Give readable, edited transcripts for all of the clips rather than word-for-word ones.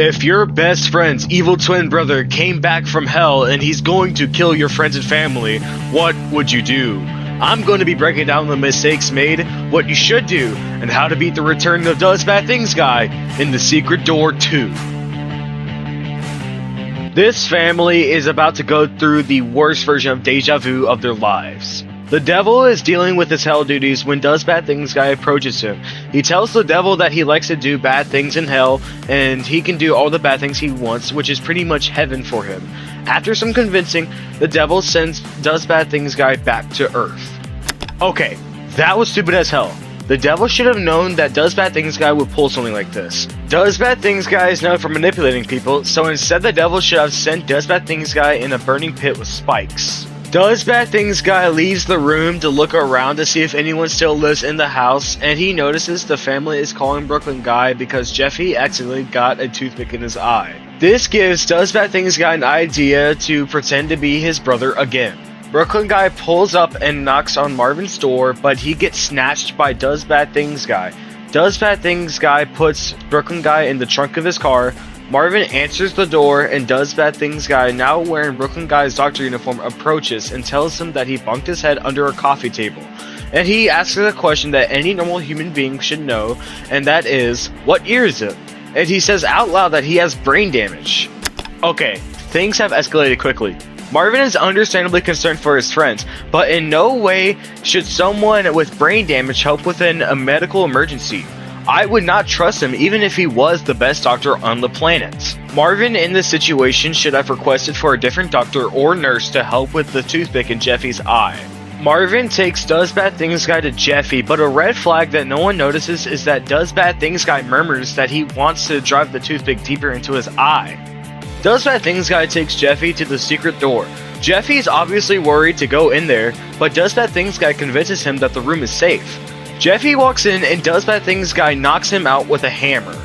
If your best friend's evil twin brother came back from hell and he's going to kill your friends and family, what would you do? I'm going to be breaking down the mistakes made, what you should do, and how to beat the return of Does Bad Things guy in The Secret Door 2. This family is about to go through the worst version of deja vu of their lives. The devil is dealing with his hell duties when Does Bad Things guy approaches him. He tells the devil that he likes to do bad things in hell and he can do all the bad things he wants, which is pretty much heaven for him. After some convincing, the devil sends Does Bad Things guy back to Earth. Okay, that was stupid as hell. The devil should have known that Does Bad Things guy would pull something like this. Does Bad Things guy is known for manipulating people, so instead the devil should have sent Does Bad Things guy in a burning pit with spikes. Does Bad Things guy leaves the room to look around to see if anyone still lives in the house, and he notices the family is calling Brooklyn guy because Jeffy accidentally got a toothpick in his eye. This gives Does Bad Things guy an idea to pretend to be his brother again. Brooklyn guy pulls up and knocks on Marvin's door, but he gets snatched by Does Bad Things guy. Does Bad Things guy puts Brooklyn guy in the trunk of his car. Marvin answers the door, and Does Bad Things guy, now wearing Brooklyn guy's doctor uniform, approaches and tells him that he bunked his head under a coffee table. And he asks a question that any normal human being should know, and that is, what year is it? And he says out loud that he has brain damage. Okay, things have escalated quickly. Marvin is understandably concerned for his friends, but in no way should someone with brain damage help within a medical emergency. I would not trust him even if he was the best doctor on the planet. Marvin in this situation should have requested for a different doctor or nurse to help with the toothpick in Jeffy's eye. Marvin takes Does Bad Things guy to Jeffy, but a red flag that no one notices is that Does Bad Things guy murmurs that he wants to drive the toothpick deeper into his eye. Does Bad Things guy takes Jeffy to the secret door. Jeffy's obviously worried to go in there, but Does Bad Things guy convinces him that the room is safe. Jeffy walks in and Does Bad Things guy knocks him out with a hammer.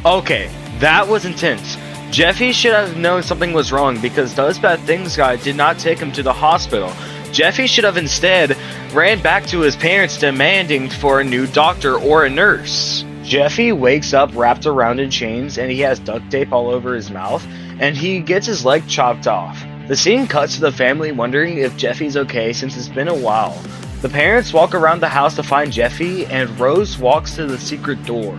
Okay, that was intense. Jeffy should have known something was wrong because Does Bad Things guy did not take him to the hospital. Jeffy should have instead ran back to his parents demanding for a new doctor or a nurse. Jeffy wakes up wrapped around in chains and he has duct tape all over his mouth and he gets his leg chopped off. The scene cuts to the family wondering if Jeffy's okay since it's been a while. The parents walk around the house to find Jeffy, and Rose walks to the secret door.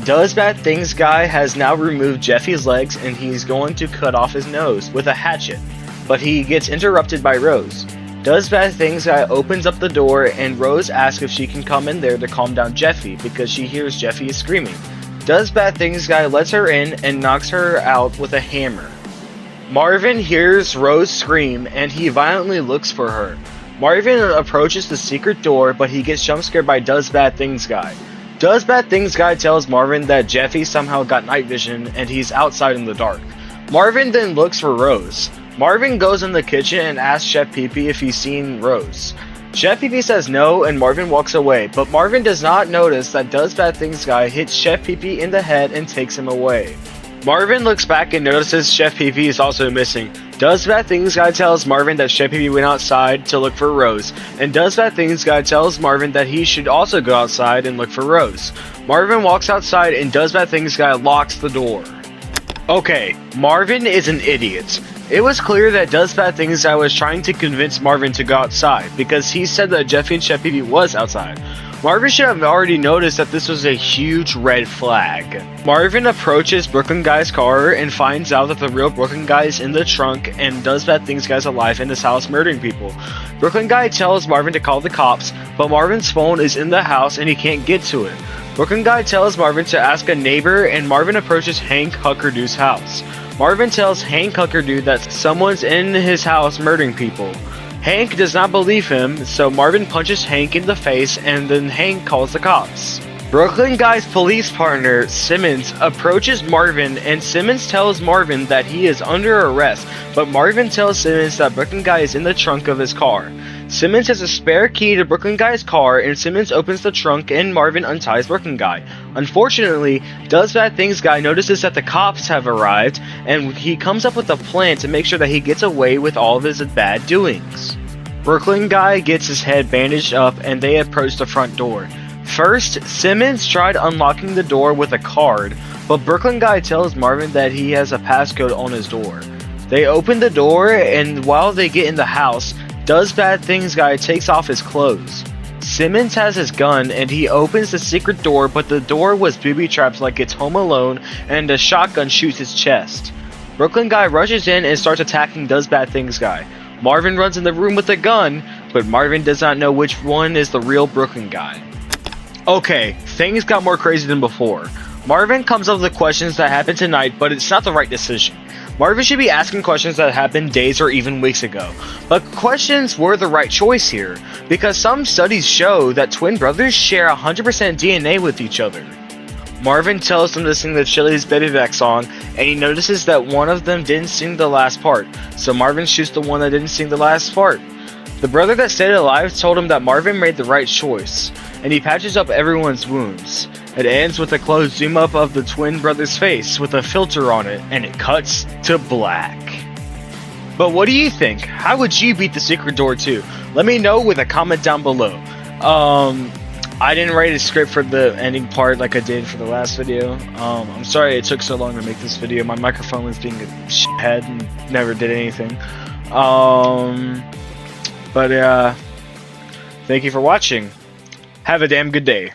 Does Bad Things guy has now removed Jeffy's legs and he's going to cut off his nose with a hatchet, but he gets interrupted by Rose. Does Bad Things guy opens up the door and Rose asks if she can come in there to calm down Jeffy because she hears Jeffy is screaming. Does Bad Things guy lets her in and knocks her out with a hammer. Marvin hears Rose scream and he violently looks for her. Marvin approaches the secret door, but he gets jump scared by Does Bad Things guy. Does Bad Things guy tells Marvin that Jeffy somehow got night vision and he's outside in the dark. Marvin then looks for Rose. Marvin goes in the kitchen and asks Chef Pee-Pee if he's seen Rose. Chef Pee-Pee says no and Marvin walks away, but Marvin does not notice that Does Bad Things guy hits Chef Pee-Pee in the head and takes him away. Marvin looks back and notices Chef Pee-Pee is also missing. Does Bad Things guy tells Marvin that Chef Pee-Pee went outside to look for Rose, and Does Bad Things guy tells Marvin that he should also go outside and look for Rose. Marvin walks outside and Does Bad Things guy locks the door. Okay, Marvin is an idiot. It was clear that Does Bad Things guy was trying to convince Marvin to go outside because he said that Jeffy and Chef Pee-Pee was outside. Marvin should have already noticed that this was a huge red flag. Marvin approaches Brooklyn guy's car and finds out that the real Brooklyn guy is in the trunk and Does Bad Things guy's alive in his house murdering people. Brooklyn guy tells Marvin to call the cops, but Marvin's phone is in the house and he can't get to it. Brooklyn guy tells Marvin to ask a neighbor and Marvin approaches Hank Huckerdu's house. Marvin tells Hank Huckerdu that someone's in his house murdering people. Hank does not believe him, so Marvin punches Hank in the face and then Hank calls the cops. Brooklyn guy's police partner, Simmons, approaches Marvin and Simmons tells Marvin that he is under arrest, but Marvin tells Simmons that Brooklyn guy is in the trunk of his car. Simmons has a spare key to Brooklyn guy's car and Simmons opens the trunk and Marvin unties Brooklyn guy. Unfortunately, Does Bad Things guy notices that the cops have arrived and he comes up with a plan to make sure that he gets away with all of his bad doings. Brooklyn guy gets his head bandaged up and they approach the front door. First, Simmons tried unlocking the door with a card, but Brooklyn Guy tells Marvin that he has a passcode on his door. They open the door, and while they get in the house, Does Bad Things Guy takes off his clothes. Simmons has his gun, and he opens the secret door, but the door was booby-trapped like it's Home Alone, and a shotgun shoots his chest. Brooklyn Guy rushes in and starts attacking Does Bad Things Guy. Marvin runs in the room with a gun, but Marvin does not know which one is the real Brooklyn Guy. Okay, things got more crazy than before. Marvin comes up with the questions that happened tonight, but it's not the right decision. Marvin should be asking questions that happened days or even weeks ago. But questions were the right choice here, because some studies show that twin brothers share 100% DNA with each other. Marvin tells them to sing the Chili's Baby Back song, and he notices that one of them didn't sing the last part, so Marvin shoots the one that didn't sing the last part. The brother that stayed alive told him that Marvin made the right choice, and he patches up everyone's wounds. It ends with a close zoom up of the twin brother's face with a filter on it, and it cuts to black. But what do you think? How would you beat the secret door too? Let me know with a comment down below. I didn't write a script for the ending part like I did for the last video. I'm sorry it took so long to make this video. My microphone was being a shithead and never did anything. But thank you for watching. Have a damn good day.